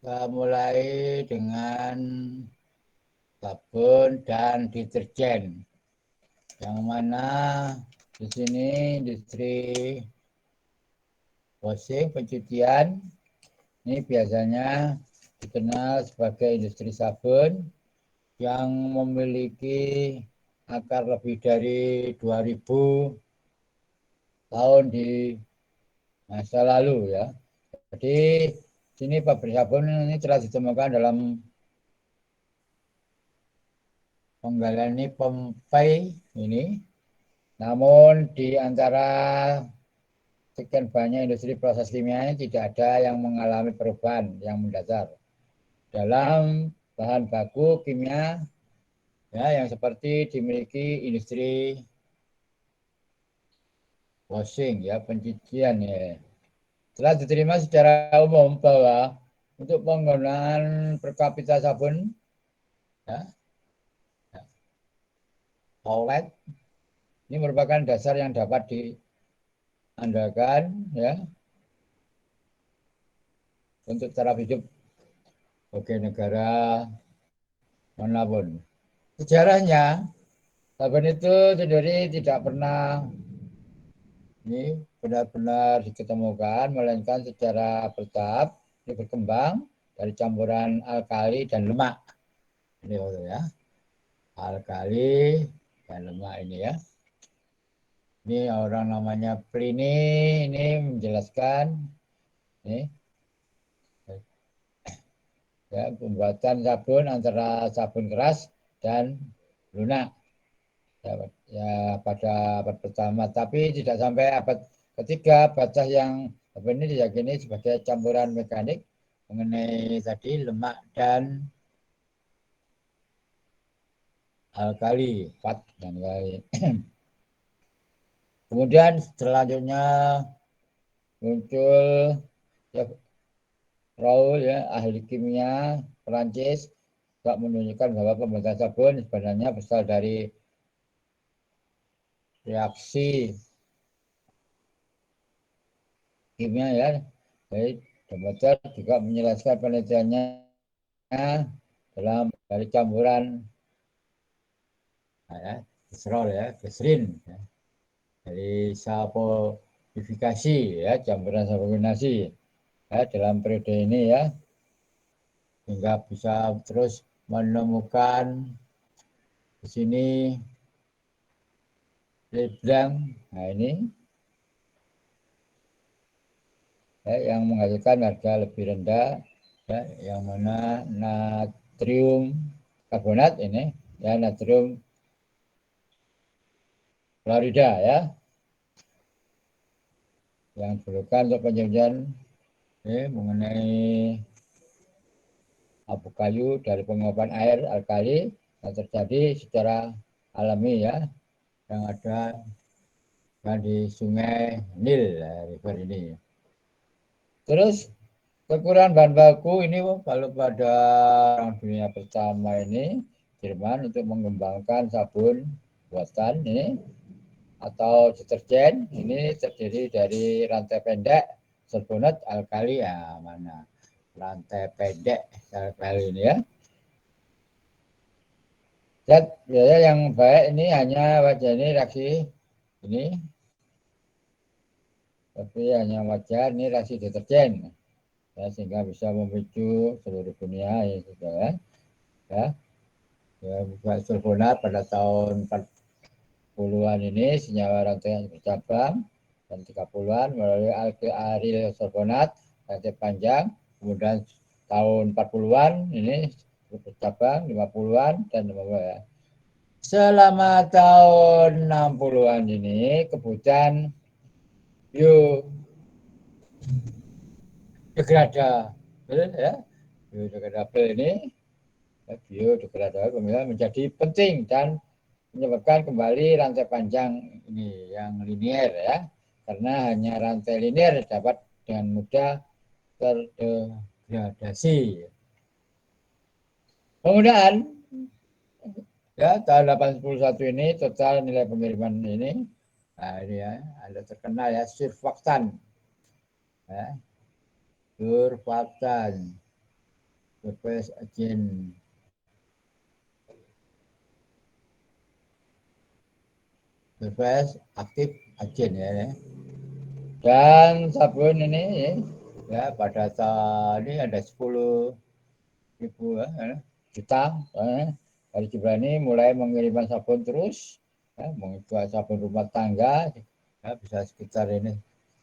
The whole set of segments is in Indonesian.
Kita mulai dengan sabun dan deterjen. Yang mana di sini industri washing, pencucian, ini biasanya dikenal sebagai industri sabun yang memiliki akar lebih dari 2000 tahun di masa lalu ya. Jadi sini pabrik sabun ini telah ditemukan dalam penggalian ini Pompeii ini. Namun di antara sekian banyak industri proses kimia ini tidak ada yang mengalami perubahan yang mendasar dalam bahan baku kimia ya, yang seperti dimiliki industri washing ya, pencucian ya. Telah diterima secara umum bahwa untuk penggunaan per kapita sabun ya, outlet ini merupakan dasar yang dapat diandalkan ya untuk taraf hidup bagi negara manapun. Sejarahnya sabun itu sendiri tidak pernah ini benar-benar diketemukan, melainkan secara bertahap ini berkembang dari campuran alkali dan lemak. Ini ya, alkali dan lemak ini ya. Ini orang namanya Pliny ini menjelaskan ini ya, pembuatan sabun antara sabun keras dan lunak ya, ya pada abad pertama, tapi tidak sampai abad ketiga batas yang ini diyakini sebagai campuran mekanik mengenai tadi lemak dan alkali, fat dan alkali. Kemudian selanjutnya muncul ya, Raoul ya, ahli kimia Perancis tak menunjukkan bahwa pembuatan sabun sebenarnya berasal dari reaksi kimia ya. Jadi Demeter juga menjelaskan penelitiannya dalam dari campuran ya, glycerol ya, glycerin ya, dari saponifikasi ya, campuran saponifikasi ya, dalam periode ini ya, hingga bisa terus menemukan di sini Leblanc. Nah ini ya, yang menghasilkan harga lebih rendah ya, yang mana natrium karbonat ini ya, natrium klorida ya, yang diperlukan untuk penyajian mengenai abu kayu dari penguapan air alkali yang terjadi secara alami ya, yang ada di sungai Nil ya, river ini. Terus kekurangan bahan baku ini kalau pada Perang Dunia Pertama ini Jerman untuk mengembangkan sabun buatan ini atau deterjen ini terdiri dari rantai pendek sulfonat alkali ya, mana rantai pendek alkali ini ya. Zat biaya yang baik ini hanya wajar ini reaksi ini, tapi hanya wajar ini reaksi deterjen ya, sehingga bisa memicu seluruh dunia ya, sudah ya. Ya, buat sulfonat pada tahun 40-an ini senyawa rantai yang bercabang dan 30-an melalui aryl sulfonat rantai panjang, kemudian tahun 40-an ini bercabang 50-an dan 50-an ya. Selama tahun 60-an ini kebutuhan biodegradable ya, biodegradable ini biodegradable menjadi penting dan menyebabkan kembali rantai panjang ini yang linier ya, karena hanya rantai linier dapat dengan mudah terdegradasi. Penggunaan ya tahun 81 ini total nilai pengiriman ini, nah ini ya ada terkenal ya surfaktan ya, surfaktan surface agent. Surface active agent ya. Dan sabun ini ya pada saat ini ada 10.000 juta. Dari jumlah ini mulai mengirimkan sabun terus, ya, mengirimkan sabun rumah tangga, ya, bisa sekitar ini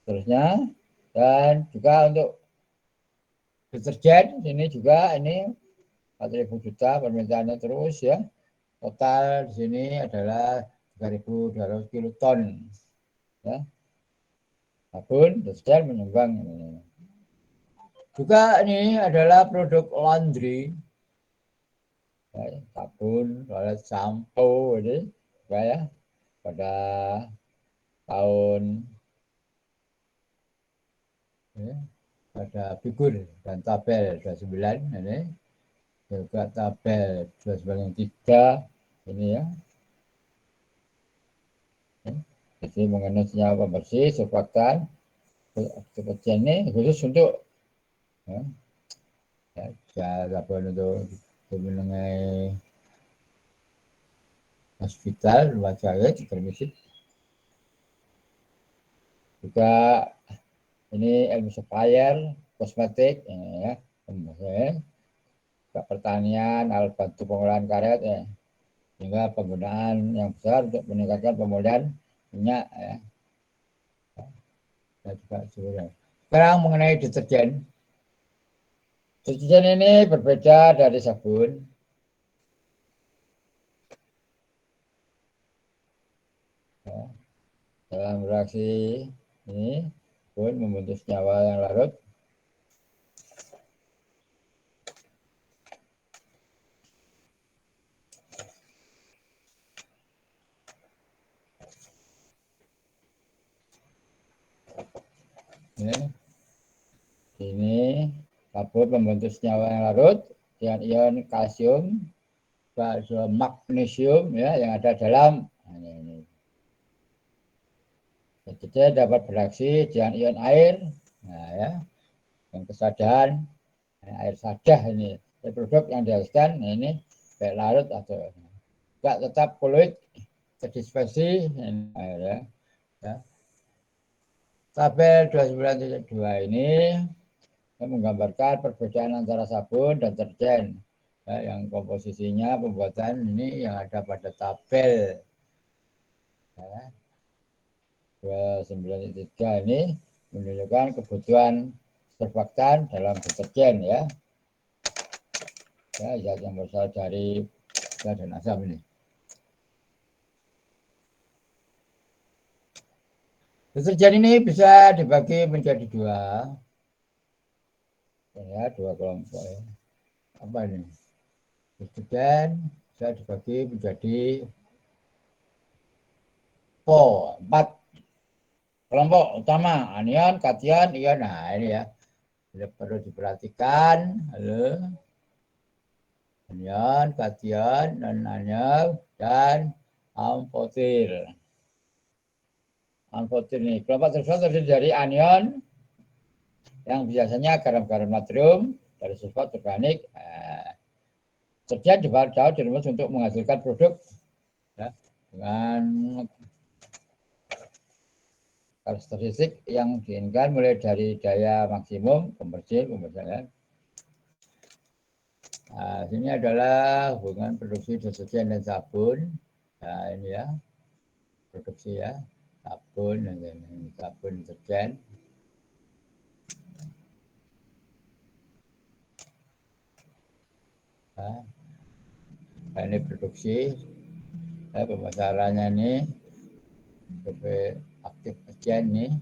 terusnya. Dan juga untuk deterjen ini juga ini 4.000 juta permintaannya terus ya. Total di sini adalah 3.200 kiloton. Ya. Sabun, deterjen menyumbang ini. Juga ini adalah produk laundry, ya, sabun, toilet sampo ini, ya, pada tahun ya, pada figur dan tabel 29 ini, juga tabel 293 ini ya. Jadi mengenai senyawa pembersih, surfaktan, deterjen ini khusus untuk ya, sabun untuk mengenai hospital, rumah sakit, permisi. Juga ini emulsifier, kosmetik, ya, pertanian, alat bantu pengolahan karet, ya, sehingga penggunaan yang besar untuk meningkatkan pemulihan minyak, ya. Dan juga sebenarnya. Sekarang mengenai deterjen. Deterjen ini berbeda dari sabun. Ya. Dalam reaksi ini pun membentuk senyawa yang larut. Ini sabun membentuk senyawa yang larut dengan ion kalsium, magnesium ya yang ada dalam ini. Jadi dapat bereaksi dengan ion air, nah ya, yang kesadaan air sadah ini. Produk yang dihasilkan ini baik larut atau enggak tetap fluid terdispersi air ya. Ya. Tabel 29.2 ini menggambarkan perbedaan antara sabun dan deterjen. Ya, yang komposisinya pembuatan ini yang ada pada tabel ya, 29.3 ini menunjukkan kebutuhan surfaktan dalam deterjen ya. Ya, zat yang berasal dari zat dan asam ini. Deterjen ini bisa dibagi menjadi dua, ya, dua kelompok. Ya. Apa ini? Deterjen bisa dibagi menjadi 4 kelompok utama, anion, kation, ion. Nah ini ya, perlu diperhatikan. Halo. Anion, kation, non anion, dan amfotil. Amfotil ini kelompok tersebut terdiri dari anion yang biasanya garam-garam natrium dari sulfat organik. Terjadi jauh dirumus untuk menghasilkan produk ya, dengan karakteristik yang diinginkan mulai dari daya maksimum pembersih. Nah, ini adalah hubungan produksi deterjen dan sabun. Nah, ini ya produksi ya sabun dan sabun deterjen. Nah, ini produksi, pemasarannya ini lebih aktif deterjen nih.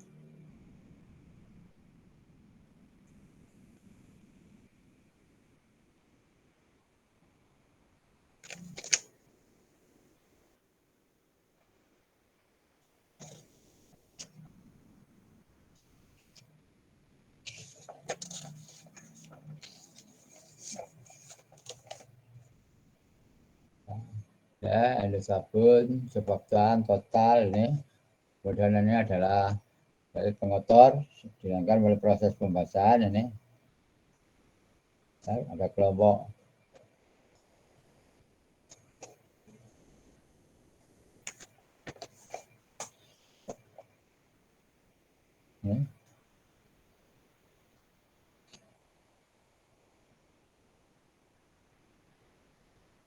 Ya, ada sabun, surfaktan total ini. Kemudian ini adalah dari pengotor, dihilangkan melalui proses pembasahan ini. ada kelompok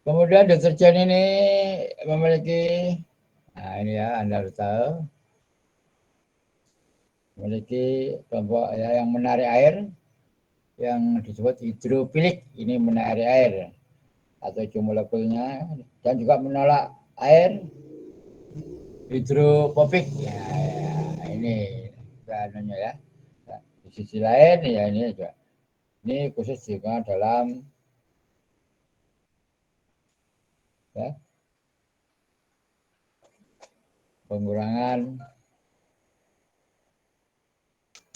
kemudian deterjen ini memiliki, nah ini ya Anda harus tahu, memiliki kelompok ya, yang menarik air yang disebut hidrofilik, ini menarik air atau molekulnya, dan juga menolak air hidrofobik ya, ini anunya ya. Nah, di sisi lain ya ini juga, ini khusus juga dalam ya, pengurangan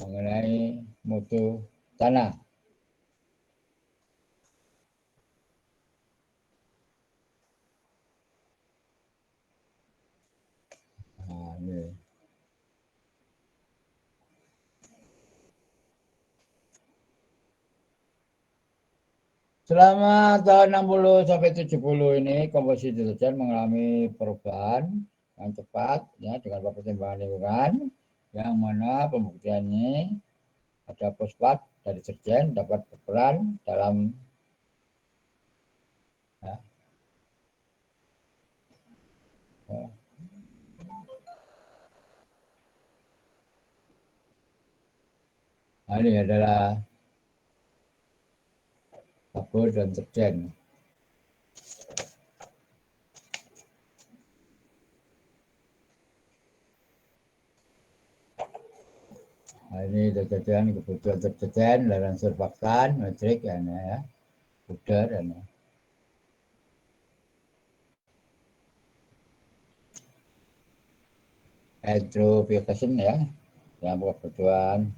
mengenai mutu tanah. Nah, ini. Selama tahun 60 sampai 70 ini komposisi deterjen mengalami perubahan yang cepat ya, dengan pertimbangan lingkungan, yang mana pembuktiannya ada fosfat dari deterjen dapat berperan dalam ya, ya. Nah, ini adalah sabun dan deterjen. Nah, ini deterjen, kebutuhan deterjen, dan surfaktan, metrik ya, puder dan hydrofication ya, yang kebutuhan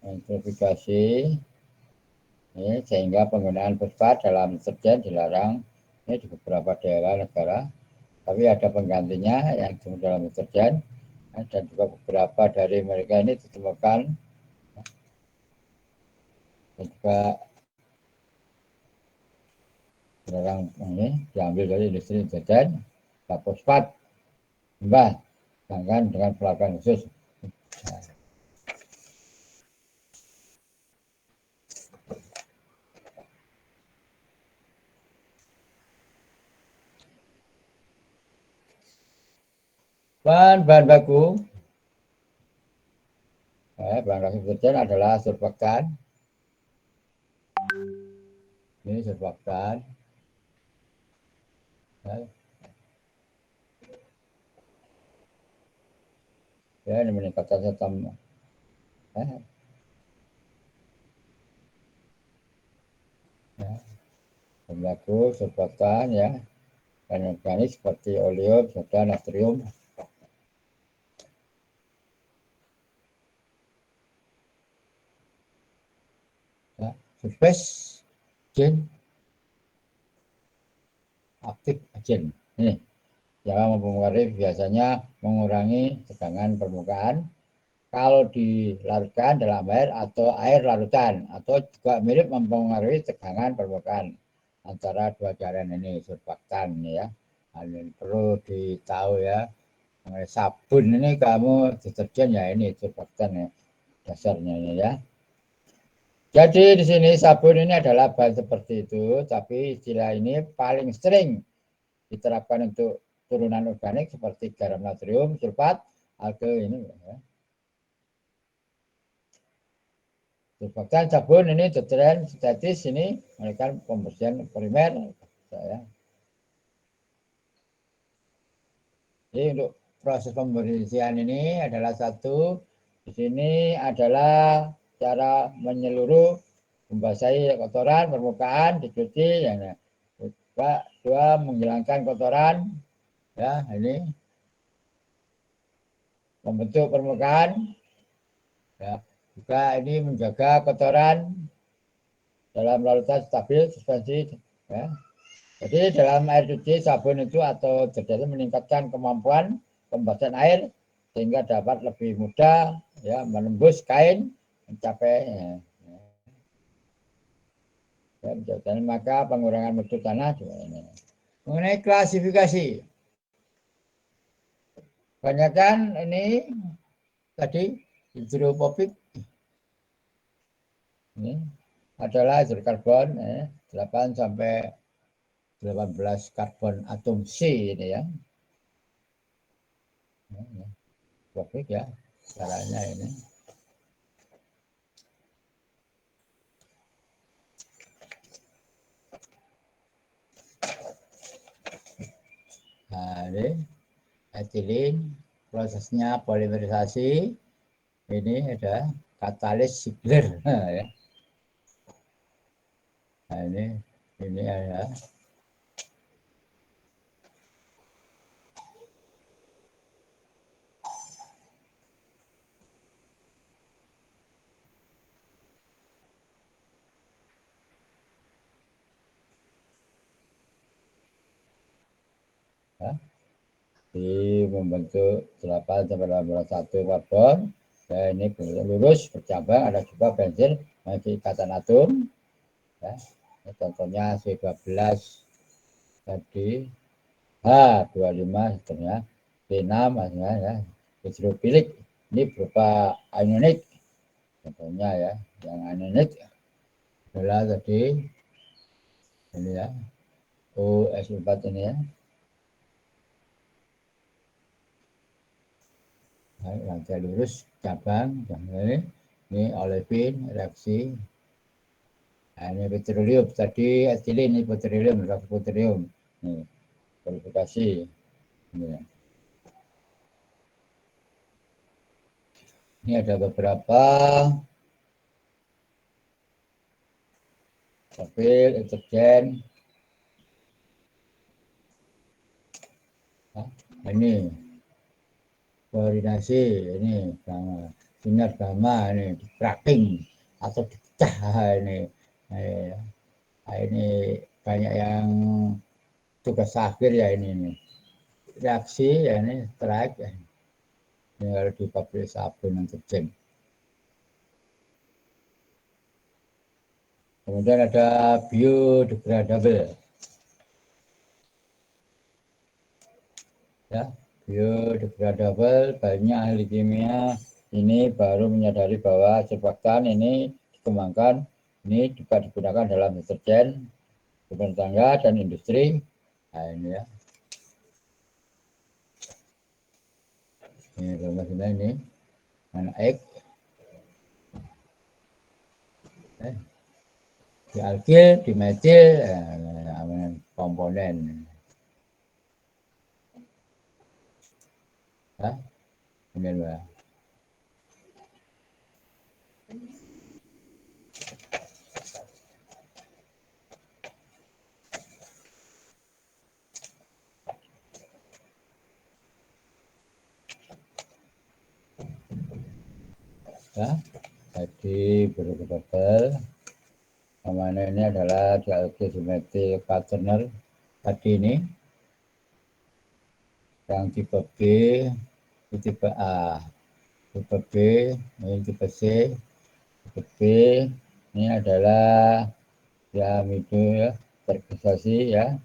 hydrofikasi. Ini sehingga penggunaan fosfat dalam deterjen dilarang ini di beberapa daerah negara, tapi ada penggantinya yang dalam deterjen, dan juga beberapa dari mereka ini ditemukan dan juga dilarang ini diambil dari industri deterjen fosfat limbah, sedangkan dengan perlakuan khusus. Bahan baku bahan baku deterjen adalah surfaktan. Ini surfaktan ya, ini meningkatkan sistem bahan baku surfaktan ya, dan organik seperti oleum, soda, natrium. Ya, surface agent, aktif agent. Ini yang mempengaruhi biasanya mengurangi tegangan permukaan kalau dilarutkan dalam air atau air larutan, atau juga mirip mempengaruhi tegangan permukaan antara dua cairan ini surfaktan ya. Ini perlu ditahu ya. Sabun ini kamu deterjen ya, ini surfaktan ya dasarnya ini ya. Jadi di sini sabun ini adalah bahan seperti itu, tapi istilah ini paling sering diterapkan untuk turunan organik seperti garam natrium, sulfat, alge ini ya. Surfaktan sabun ini deterjen sintetis ini melakukan pembersihan primer ya. Jadi untuk proses pembersihan ini adalah satu, di sini adalah cara menyeluruh membasahi kotoran permukaan, dicuci ya. Dua, menghilangkan kotoran ya, ini membentuk permukaan ya. Juga ini menjaga kotoran dalam larutan stabil suspensi ya. Jadi dalam air cuci sabun itu atau deterjen meningkatkan kemampuan pembasahan air sehingga dapat lebih mudah ya menembus kain mencapai ya. Ya, maka pengurangan mutu tanah juga ini. Mengenai klasifikasi, kebanyakan ini tadi hidropopik ini adalah hidrokarbon 8 sampai 18 karbon atom C ini ya. Popik ya caranya ini. Nah, ini etilin prosesnya polimerisasi ini ada katalis Ziegler ya. Nah, ini ada ya, di membentuk 8 sampai 81 karbon. Ya, ini lurus bercabang, ada juga bensin memiliki ikatan atom. Ya. Ini contohnya C12 tadi H25 seterusnya B6 maksudnya ya hidrofilik ini berupa ionik contohnya ya yang ionik adalah tadi ini ya OS4 ini ya rantai lurus cabang ini olefin reaksi nah, ini petroleum tadi etilin ini petroleum reaksi petroleum ini verifikasi ini ya. Ini ada beberapa profil deterjen. Nah, ini koordinasi ini sinar gamma ini di cracking atau dipecah ini banyak yang tugas akhir ya ini reaksi ya ini strike ya. Ini harus di pabrik sabun deterjen. Kemudian ada biodegradable ya biodegradable banyak ahli kimia ini baru menyadari bahwa surfaktan ini dikembangkan ini juga digunakan dalam deterjen rumah tangga dan industri. Nah ini ya ini rumah ini anak di alkil di metil komponen ya ini ya. Ya, jadi berbeda namanya ini adalah dialkil quaternary tadi ini yang tipe B tipe A tipe B ini tipe C tipe B ini adalah diamido ya terkristalasi ya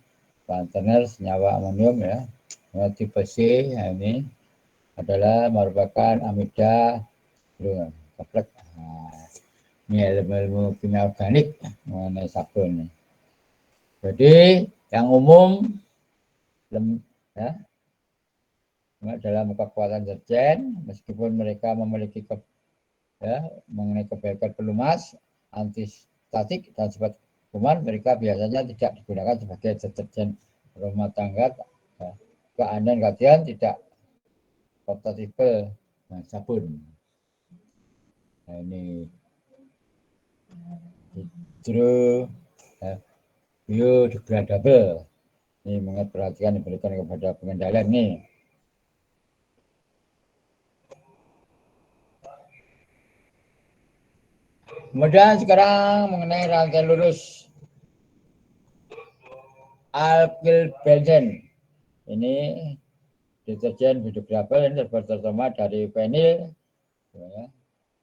quaternary senyawa amonium ya. Nah, tipe C ya, ini adalah merupakan amida kompleks. Nah, ini ilmu kimia organik mengenai sabun. Jadi yang umum ya, dalam kekuatan deterjen meskipun mereka memiliki ya, mengenai kebaikan pelumas, antistatik dan sifat kuman, mereka biasanya tidak digunakan sebagai deterjen rumah tangga. Ya. Keanehan kajian tidak kompatibel dengan sabun. Nah, ini hidro ya, biodegradable. Ini mengenai perhatian diberikan kepada pengendalian nih. Kemudian sekarang mengenai rantai lurus alkyl benzen. Ini deterjen biodegradable ini terutama dari penil ya,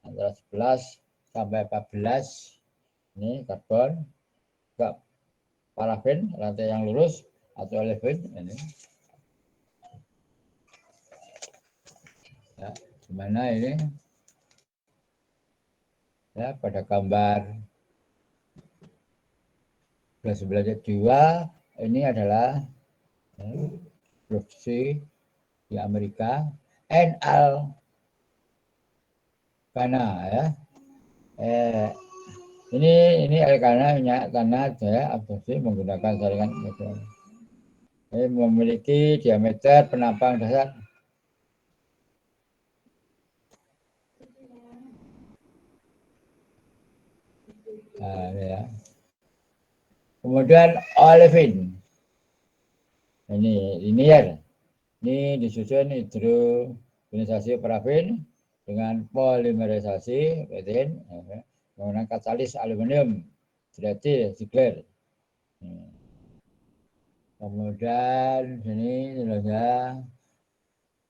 antara 11 sampai 14 ini karbon juga parafen, rantai yang lurus atau olefin ini. Ya, gimana ini? Ya, pada gambar sebelah 2 ini adalah produksi di Amerika NL Kana ya. Ini Alkana minyak tanah ya absorpsi menggunakan saringan metal. Ini memiliki diameter penampang dasar ya. Kemudian olefin ini linear. Ini disusun hidrogenisasi parafin dengan polimerisasi benzin menggunakan katalis aluminium diretil Ziegler. Kemudian sini tulisnya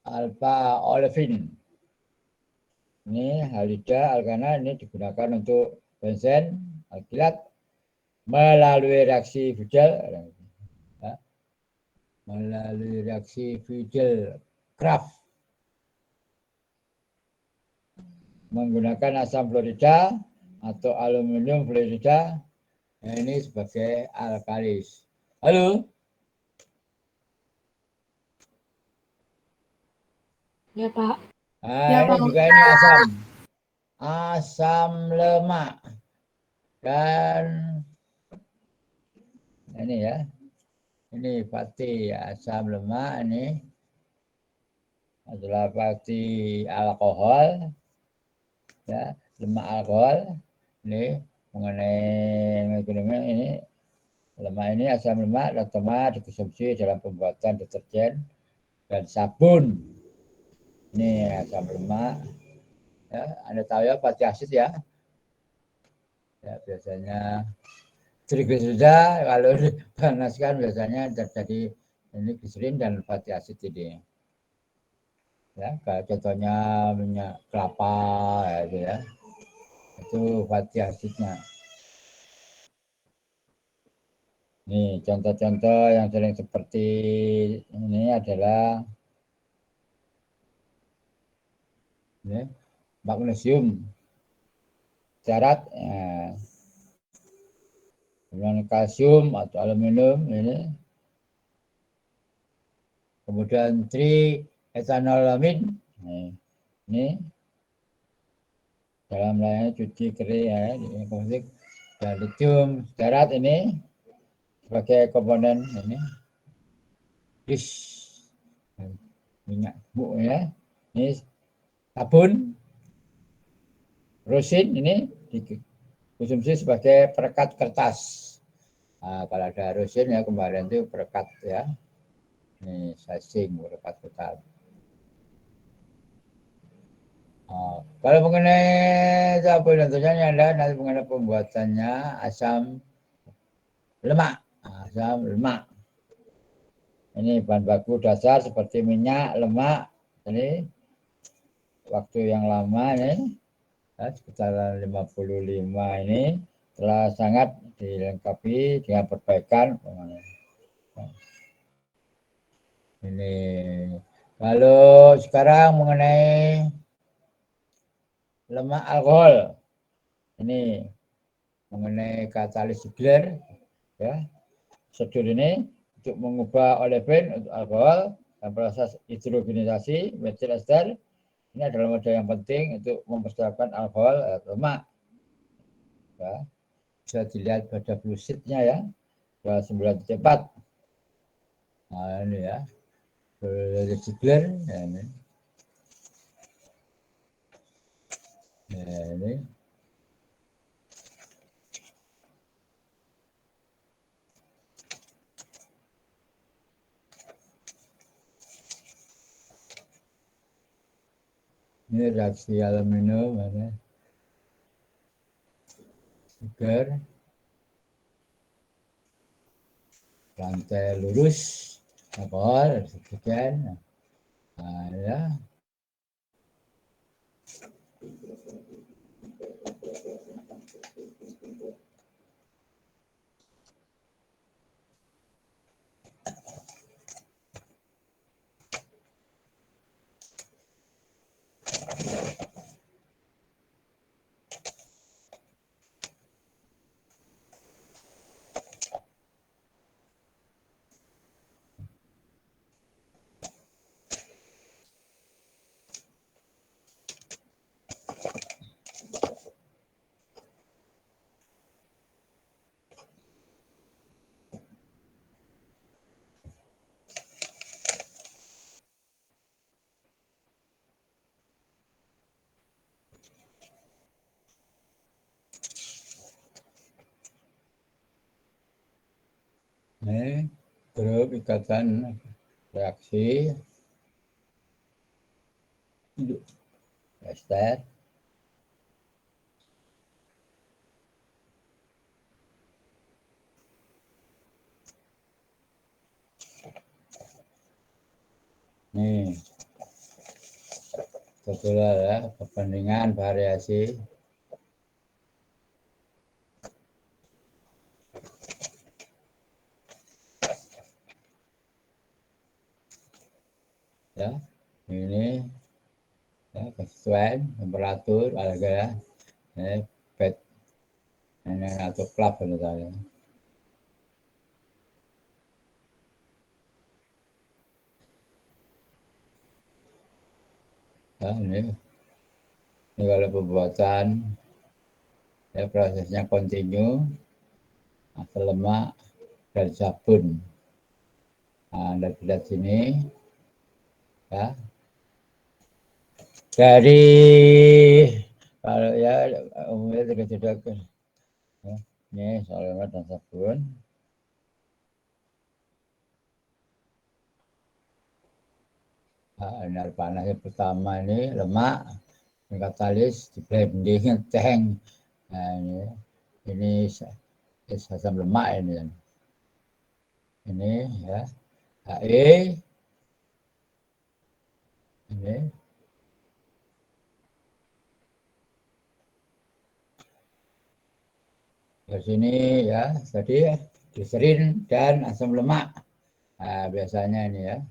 alpha olefin. Ini halida alkana ini digunakan untuk benzen alkilat melalui reaksi Fugel ya, melalui reaksi Fugel-Kraft menggunakan asam fluorida atau aluminium fluorida ini sebagai alkalis. Halo? Ya, Pak. Nah, Ya, ini Pak. juga ini asam lemak dan ini ya, ini fatty asam lemak ini adalah fatty alkohol ya, lemak alkohol ini mengenai ini lemak ini asam lemak terutama dikonsumsi dalam pembuatan deterjen dan sabun. Ini asam lemak ya, Anda tahu ya fatty acid ya. Ya biasanya trigliserida kalau dipanaskan biasanya terjadi ini gliserin dan fatty acid ini. Ya, kayak contohnya minyak kelapa ya, itu ya. Itu fatty acidnya. Nih, contoh-contoh yang sering seperti ini adalah ini, magnesium cerat, ya. Kemudian kalsium atau aluminium ini, kemudian trietanolamid, ini dalam layar cuci kering ya, komposisi dan lithium cerat ini sebagai komponen ini bis minyak buk ya, ini sabun rosin ini dikonsumsi sebagai perekat kertas. Nah, kalau ada rosin ya kemarin itu perekat ya, ini sasing perekat kertas. Kalau mengenai sabun tentunya ada nanti mengenai pembuatannya asam lemak. Asam lemak. Ini bahan baku dasar seperti minyak, lemak. Ini waktu yang lama ini ya, sekitar 55 ini telah sangat dilengkapi dengan perbaikan. Ini kalau sekarang mengenai lemak alkohol, ini mengenai katalis Ziegler ya, prosedur ini untuk mengubah olefin untuk alkohol dan proses hidrogenisasi metil ester ini adalah modal yang penting untuk mempersiapkan alkohol lemak ya. Bisa dilihat pada blue sheet-nya ya 9.4. Nah ini ya dari Ziegler ya, ini ini reaksi aluminium ya. Sugar rantai lurus alkohol sekian ya. Ini grup ikatan reaksi ester. Nih, betul ya, perbandingan variasi. Ya, ini ya, kesesuaian temperatur harga ya, bed ini atau klub misalnya. Ya, ini kalau pembuatan ya prosesnya kontinu, asam lemak dan sabun. Nah, Anda lihat sini ya. Dari kalau ya umumnya tidak ya, ini asam lemak dan sabun. Nah, ini panas yang pertama ini lemak, katalis di blending tank. Nah, ini asam lemak ini ya HE ini di sini ya tadi ya gliserin dan asam lemak. Nah, biasanya ini ya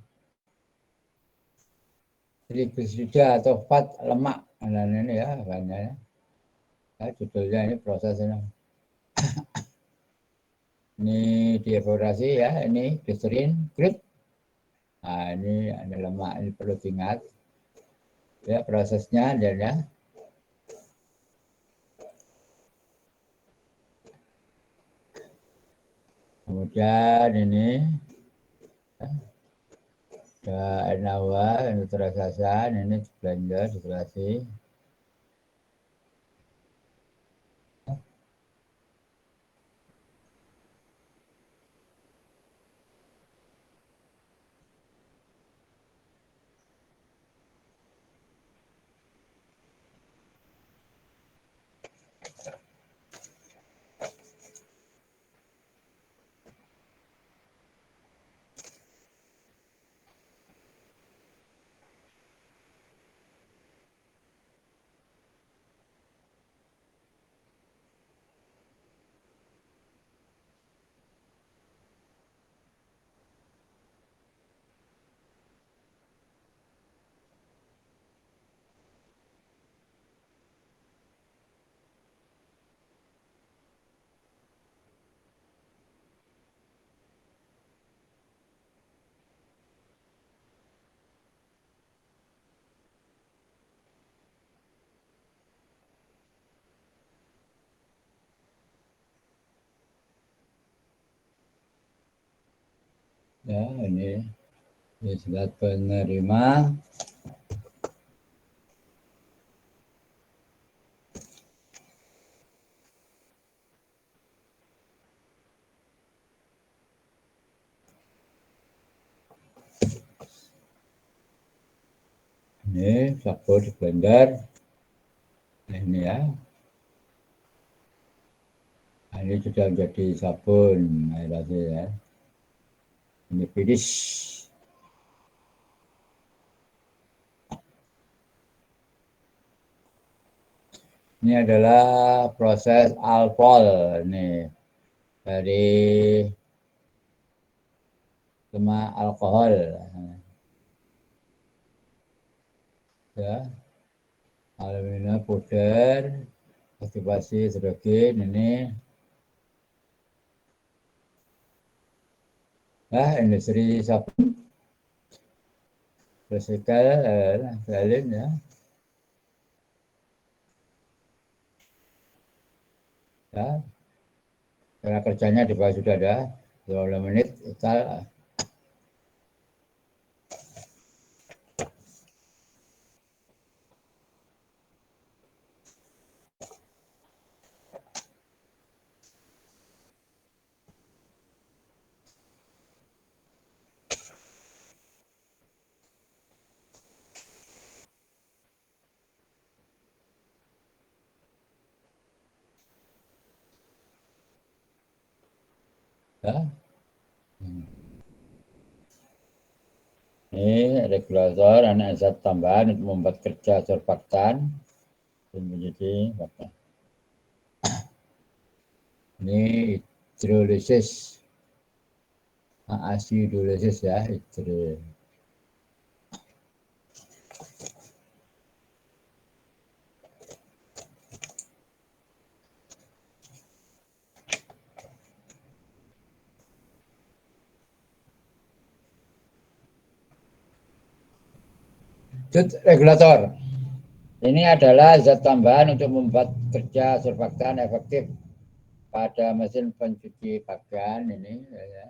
trigliserida atau fat lemak dan ini ya banyak ya, judulnya ini prosesnya ini dievaporasi ya ini gliserin grid. Nah, ini lemak ini perlu diingat ya prosesnya dan ya. Kemudian ini ada enawa, neutralisasan, ini blender, distillasi. Ya, ini zat penerima. Ini sabun di blender. Ini ya. Nah, ini sudah menjadi sabun air aja ya. Ini finish. Ini adalah proses alkohol ini dari lemak alkohol ya, aluminium powder, aktivasi hidrogen ini ya industri sabun resikal salin ya. Ya, cara kerjanya di bawah sudah ada 20 menit total. Ya. Ini regulator anak zat tambahan untuk membuat kerja surfaktan menjadi apa? Ini hidrolisis, asidolisis ya, regulator. Ini adalah zat tambahan untuk membuat kerja surfaktan efektif pada mesin pencuci pakaian ini. Ya.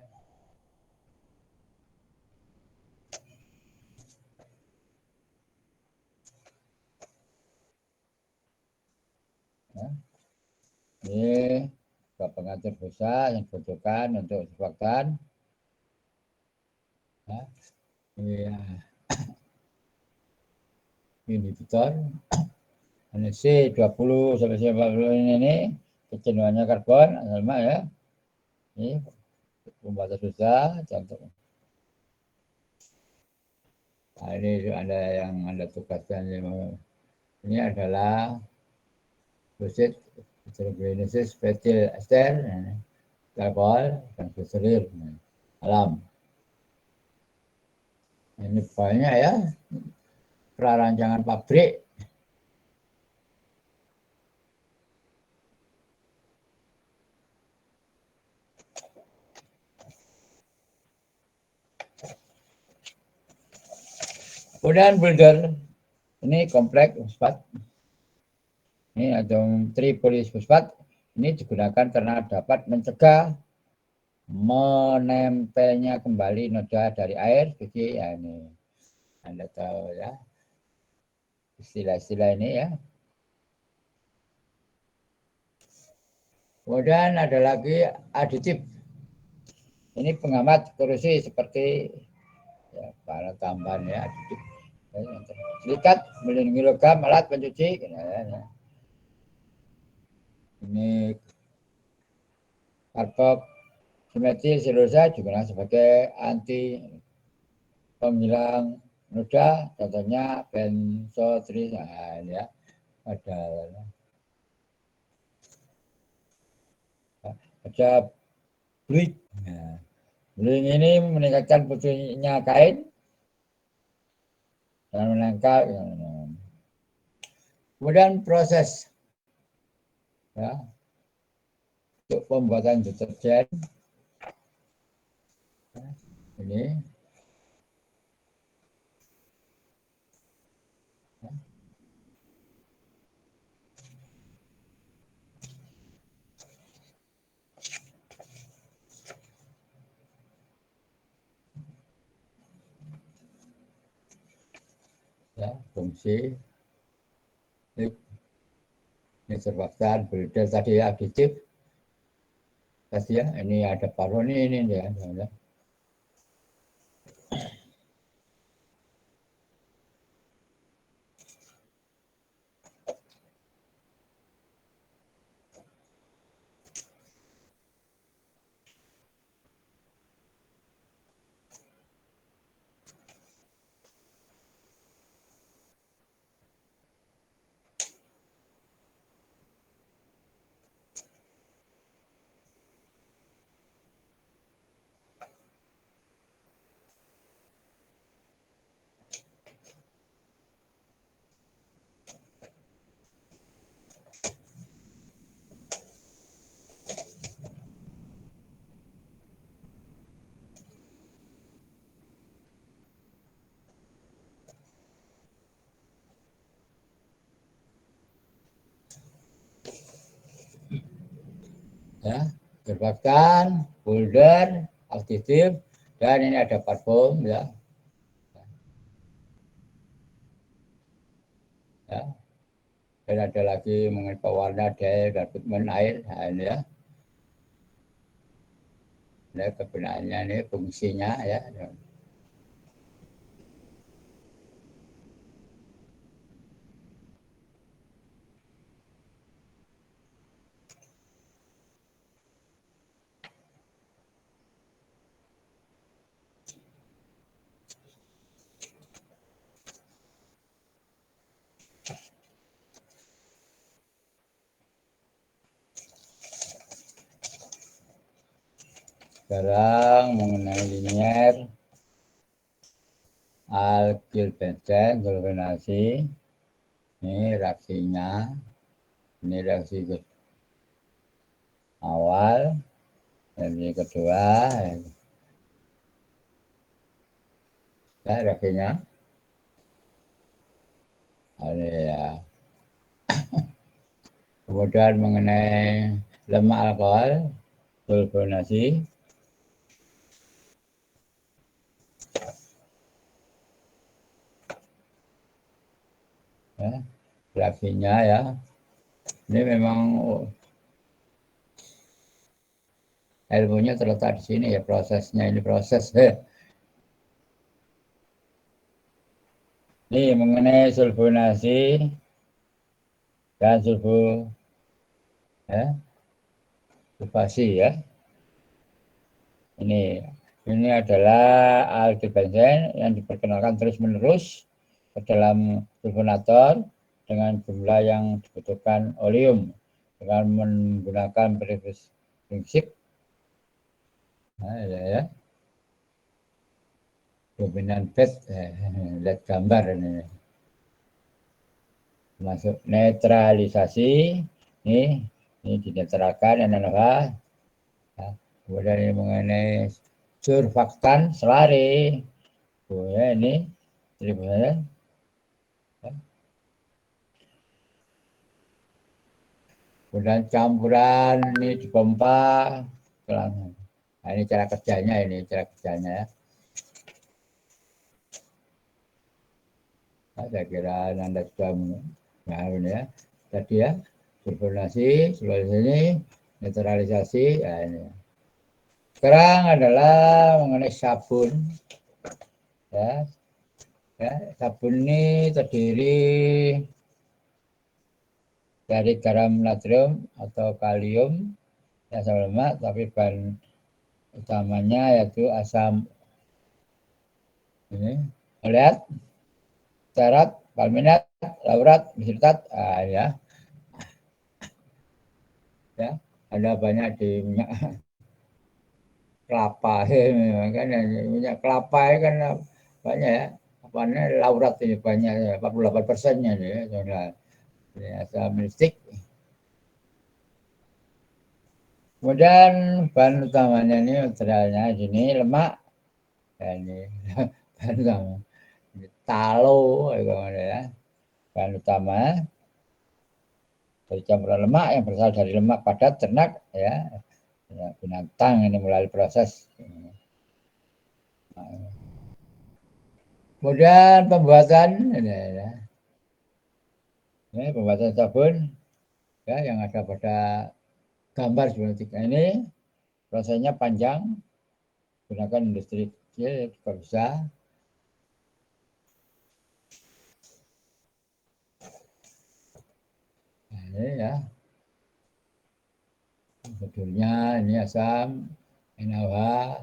Ini pengatur busa yang dibutuhkan untuk surfaktan. Ya. Ini inhibitor C20 sampai C40 ini kecenderungannya karbon sama ya. Ini pembatas busa contoh. Nah, ini ada yang ada tugaskan. Ini adalah busit hidrogenesis fetil ester, alkohol dan glycerol alam. Ini banyak ya prarancangan pabrik. Kemudian builder ini kompleks fosfat. Ini ada tripolis fosfat. Ini digunakan karena dapat mencegah menempelnya kembali noda dari air. Jadi ya ini Anda tahu ya istilah-istilah ini ya. Kemudian ada lagi aditif. Ini pengamat korupsi seperti ya, para tambahan ya aditif. Silikat melindungi logam alat pencuci. Ya. Ini karboksimetil selulosa digunakan sebagai anti penghilang noda, contohnya benzotris. Nah, ya ada bleach. Nah, bleach ini meningkatkan putusnya kain dan menangkal. Kemudian proses ya untuk pembuatan deterjen ini ya fungsi ini surfaktan builder tadi aditif tadi ya ini ada paroni ini ya. Ya, surfaktan, builder, aditif, dan ini ada parfum ya. Ya. Dan ada lagi mengenai pewarna dye dan pigmen air. Nah, ini ya. Ini kegunaannya ini fungsinya ya. Sekarang mengenai linier alkil-benzen sulfonasi. Ini reaksinya. Ini reaksi awal. Dan ini kedua. Ya, reaksinya. Ini ya. Kemudian mengenai lemak alkohol sulfonasi. Ya, reaksinya ya. Ini memang ilmunya terletak di sini ya, prosesnya ini proses. Ini mengenai sulfonasi dan sulfasi ya. Ini adalah alkyl benzen yang diperkenalkan terus-menerus ke dalam sulfonator dengan jumlah yang dibutuhkan oleum dengan menggunakan prinsip ya, dominan bed, lihat gambar ini. Masuk netralisasi, ini dinetralkan NNOH. Ya. Kemudian ini mengenai surfaktan selari, kemudian ini ya. Kemudian campuran ini dipompa. Nah, ini cara kerjanya ya. Nah, saya kira Anda sudah ini ya. Tadi ya, sulfonasi ini, netralisasi, ya ini. Sekarang adalah mengenai sabun. Ya, sabun ini terdiri dari garam natrium atau kalium, asam lemak, tapi bahan utamanya yaitu asam ini, oleat, stearat, palminat, laurat, bismutat, ya, ada banyak di minyak kelapa, kan minyak kelapa kan banyak ya, apanya laurat ini banyak ya, 48%-nya ini asam listrik. Kemudian bahan utamanya ini materialnya sini lemak, ya, ini bahan utama ini talo ya, bahan utama dari campuran lemak yang berasal dari lemak padat ternak ya, binatang ini melalui proses. Kemudian pembuatan ini pembuatan sabun ya, yang ada pada gambar sebenarnya ini prosesnya panjang, gunakan industri kecil juga bisa. Nah, ini ya, sebetulnya ini asam NaOH,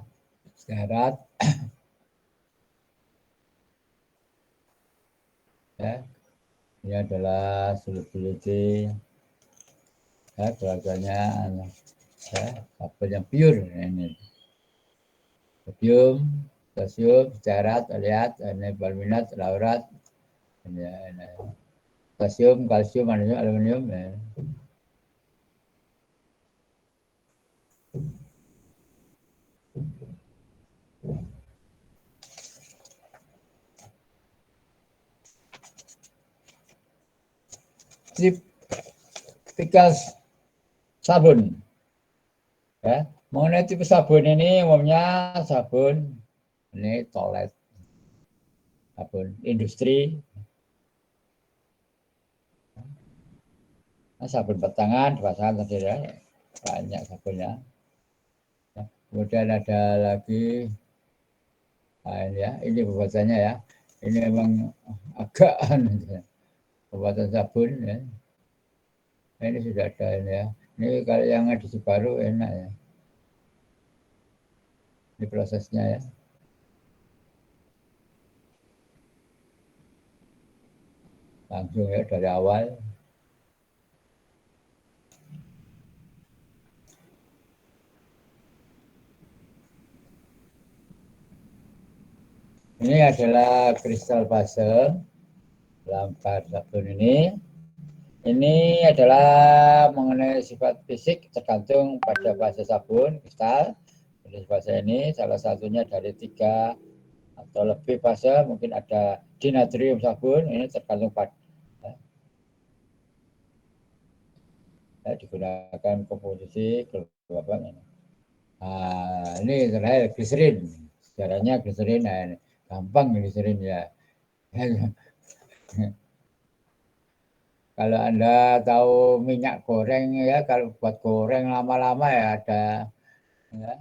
stearat, ya. Ini adalah solubility, ya, keluarganya ya, sabun yang pure ini. Sodium, potassium, stearat, oleat, palminat, laurat, potassium, kalsium, magnesia, aluminium. Ya. Tipikal sabun. Ya. Mengenai tipe sabun ini umumnya sabun ini toilet, sabun industri, sabun batangan, dipasang tadi ya, banyak sabunnya. Ya. Kemudian ada lagi, ini pembuatannya ya, ini memang agak pembuatan sabun ya. Nah, ini sudah ada ini ya. Ini kalau yang di Sebaru enak ya. Ini prosesnya ya. Langsung ya dari awal. Ini adalah kristal fase dalam bar sabun ini. Ini adalah mengenai sifat fisik tergantung pada fase sabun kristal. Jadi fase ini salah satunya dari 3 atau lebih fase, mungkin ada dinatrium sabun, ini tergantung pada digunakan komposisi kelembaban ini. Nah, ini terakhir gliserin. Caranya gliserin, nah, ini. Gampang gliserin ya. Kalau Anda tahu minyak goreng ya, kalau buat goreng lama-lama ya ada ya,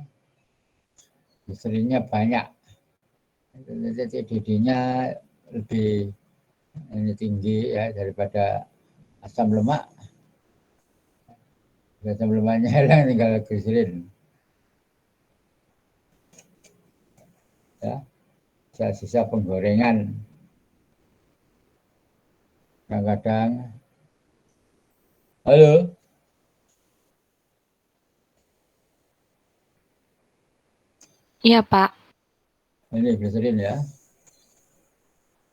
gliserinnya banyak. Jadi DD-nya lebih ini tinggi ya daripada asam lemak. Asam lemaknya hilang, tinggal gliserin. Ya, sisa-sisa penggorengan. Kadang-kadang, halo, Iya, Pak. ini gliserin ya.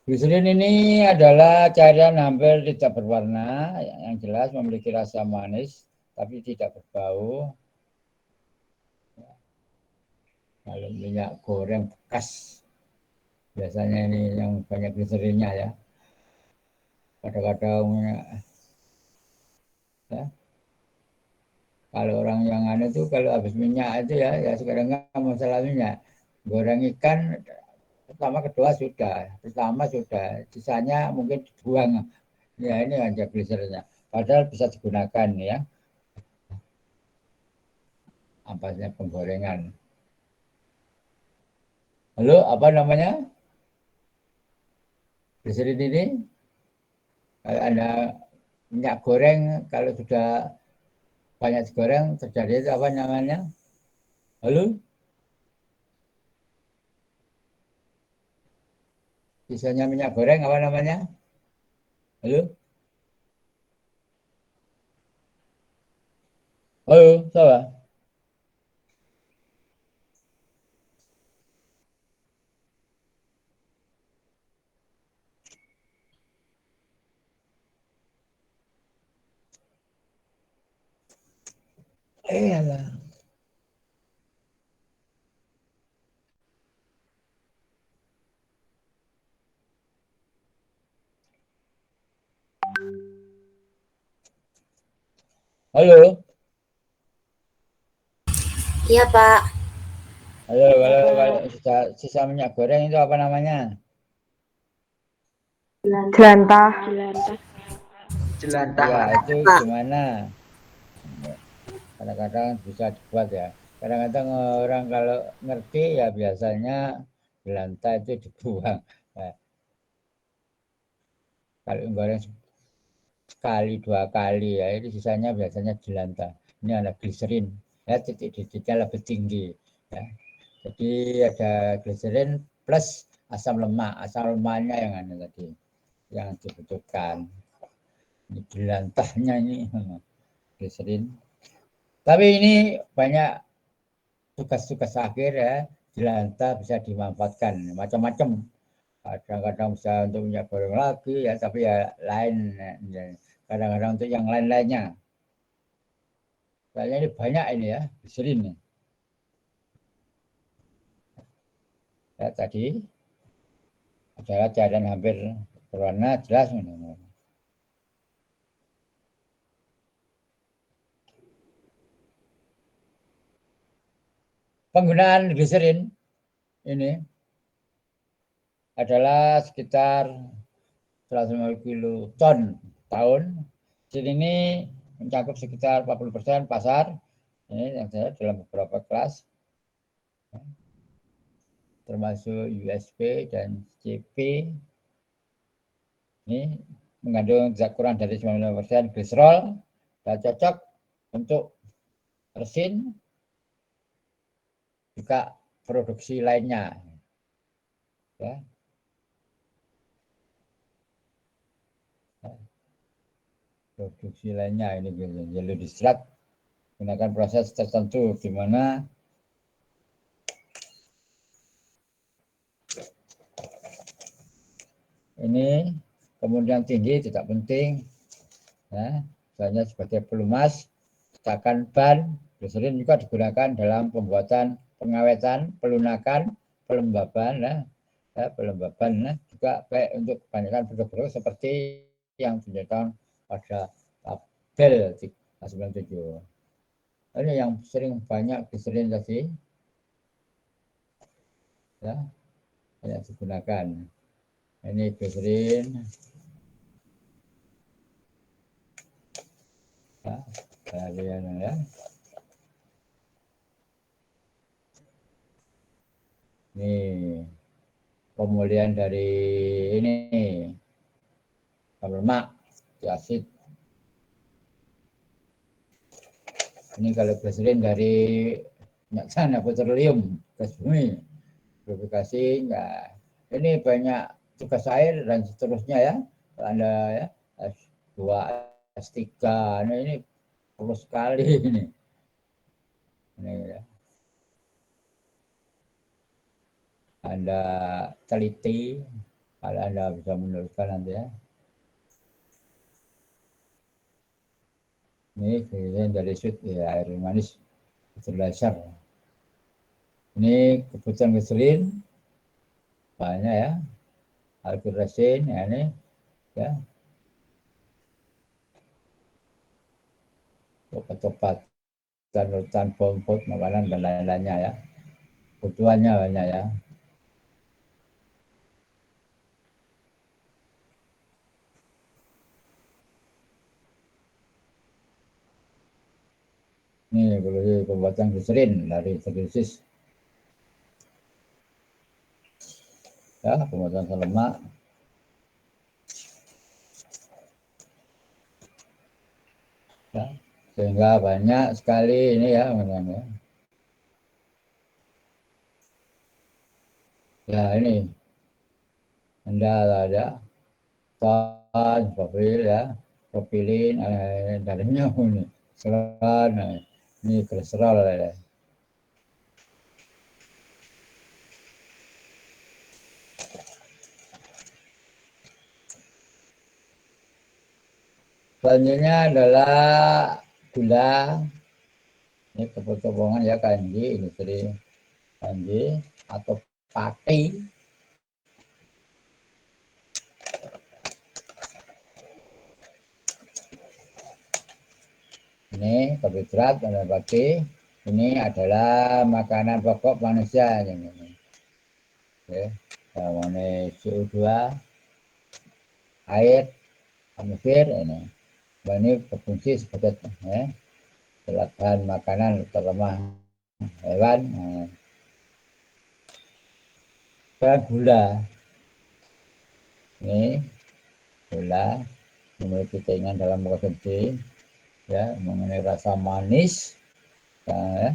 Gliserin ini adalah cairan hampir tidak berwarna, yang jelas memiliki rasa manis, tapi tidak berbau. Kalau minyak goreng bekas, biasanya ini yang banyak gliserinnya ya. Kadang-kadang ya, kalau orang yang aneh itu kalau habis minyak itu ya sekarang nggak masalah minyak. Goreng ikan pertama kedua sudah, pertama sudah, sisanya mungkin dibuang. Ya ini aja gliserinnya. Padahal bisa digunakan ya, ampasnya penggorengan. Halo, apa namanya? Gliserin ini kalau Anda minyak goreng kalau sudah banyak digoreng terjadi itu apa namanya? Halo? Sisanya minyak goreng apa namanya? Halo? Halo, salah. Alah. Halo? Iya, Pak. Halo, kalau sisa minyak goreng itu apa namanya? Jelantah. Jelantah, Ya, Pak. itu Pak. gimana? Kadang-kadang bisa dibuat ya. Kadang-kadang orang kalau ngerti ya biasanya jelantah itu dibuang. Nah, kalau goreng sekali 2 kali ya, itu sisanya biasanya jelantah. Ini ada gliserin, ya titik-titiknya lebih tinggi. Ya. Jadi ada gliserin plus asam lemak. Asam lemaknya yang ada tadi, yang dibutuhkan. Ini jelantahnya ini gliserin. Tapi ini banyak tugas-tugas akhir ya, jelantah bisa dimanfaatkan macam-macam. Kadang-kadang bisa untuk minyak goreng lagi ya, tapi ya lain ya. Kadang-kadang untuk yang lain-lainnya. Soalnya ini banyak ini ya, gliserin. Ya, tadi adalah cairan hampir berwarna jelas. Penggunaan gliserin ini adalah sekitar 150 kiloton tahun. Jadi ini mencakup sekitar 40% pasar. Ini yang saya dalam beberapa kelas, termasuk USB dan CP. Ini mengandung zat kurang dari 90% gliserol dan cocok untuk resin, juga produksi lainnya. Ya. Produksi lainnya ini yellow distillate menggunakan proses tertentu di mana ini kemudian tinggi tidak penting, ya, misalnya sebagai pelumas, cetakan ban, gliserin juga digunakan dalam pembuatan pengawetan, pelunakan, pelembaban, ya, pelembaban, juga baik untuk kebanyakan produk-produk seperti yang dinyatakan pada tabel 97. Ini yang sering banyak gliserin tadi, ya, banyak digunakan. Ini gliserin, ya, kalian ya. Ini pemulihan dari ini lemak, asid. Ini kalau gliserin dari minyak tanah petroleum, gas bumi, purifikasi, enggak. Ini banyak tugas air dan seterusnya ya. Kalau Anda ya S2, S3, nah ini perlu sekali ini. Ini ya. Anda teliti, kalau Anda bisa menuliskan nanti ya. Ini kemudian dari sud ya, air manis berdasar. Ini kebutuhan gliserin banyak ya, alkyl-resin ya ini ya, obat-obat dan rutan makanan dan lain-lainnya ya, kebutuhannya banyak ya. Ini pembuatan gliserin dari sintesis ya, pembuatan lemak ya, sehingga banyak sekali ini ya namanya. Ya ini Anda ada ton, profil ya, propilin, dalamnya ini serat, ini kolesterol ya. Selanjutnya adalah gula. Ini kepotong ya kanji, ini tadi kanji atau pati. Ini karbohidrat dan pati. Ini adalah makanan pokok manusia. Ini. Oke. Yang CO2, air, atmosfer ini. Ini berfungsi sebagai bahan makanan terutama hewan. Dan gula. Ini gula memiliki keinginan dalam mengkonsumsi ya, mengenai rasa manis ya.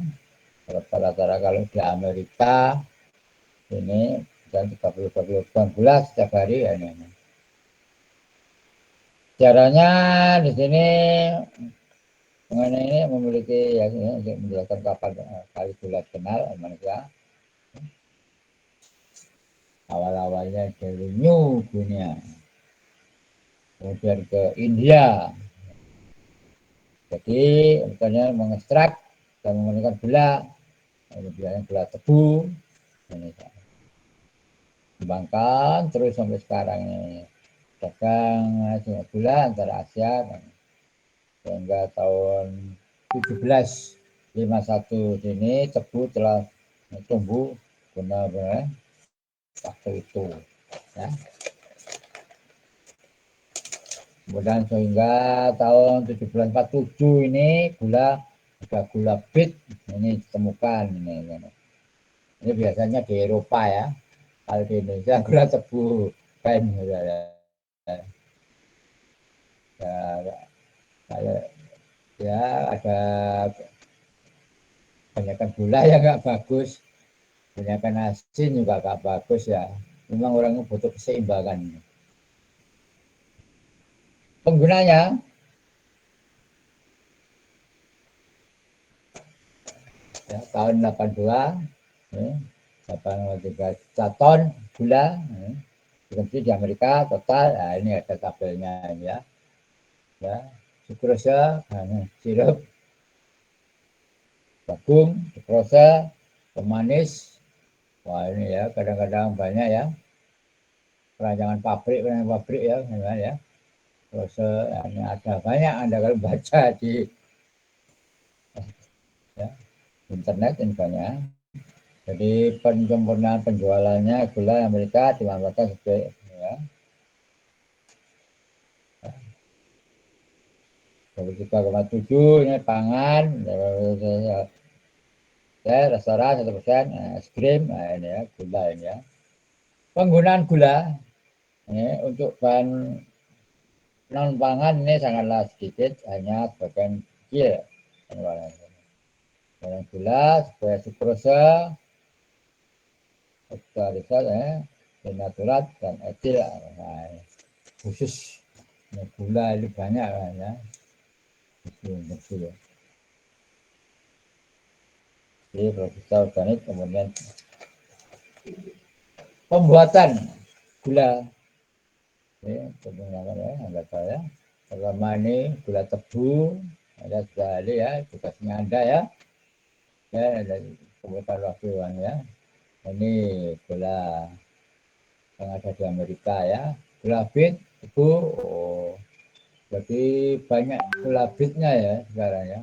Rata-rata kalau di Amerika ini dan 30 gram gula setiap hari ya, ini. Caranya di sini mengenai ini memiliki ya, untuk menjelaskan kapan kali gula kenal manusia. Awal-awalnya dari New Guinea, kemudian ke India. Jadi misalnya mengekstrak dan menggunakan gula, kemudian gula tebu, ini dikembangkan terus sampai sekarang ini. Dagang gula antara Asia sehingga tahun 1751 sini tebu telah tumbuh benar-benar waktu itu ya. Kemudian sehingga tahun 1747 ini ada gula bit ini ditemukan ini biasanya di Eropa ya, kalau di Indonesia gula tebu kan ya, ya ada banyakkan gula yang nggak bagus, banyakkan asin juga nggak bagus ya. Memang orangnya butuh keseimbangan. Penggunanya ya, tahun 82 ya, 83 juta ton gula ya, berhenti di Amerika total. Nah, ini ada tabelnya ini ya. Ya, sukrosa, sirup, jagung, sukrosa, pemanis. Wah ini ya kadang-kadang banyak ya perancangan pabrik ya, ya. Terus ini ada banyak Anda kalau baca di ya, internet ini banyak. Jadi penyempurnaan penjualannya gula Amerika dimanfaatkan sebagai ya. 23,7 ini pangan ya, restoran 1%, es krim, nah ini ya gula ini ya. Penggunaan gula ini untuk bahan non pangan ini sangatlah sedikit, hanya sebagian kecil. Gula supaya sukrosa, oktarisat, denaturat dan etil. Nah, khusus gula itu banyak kan ya. Kecil. Jadi produksi organik kemudian pembuatan gula. Penggunaan ya, Anda tahu ya. Pertama ini gula tebu, ada sekali ya, tugasnya Anda ya. Ya, dari pembuatan waktuan ya. Ini gula yang ada di Amerika ya. Gula bit itu, jadi banyak gula bitnya ya sekarang ya.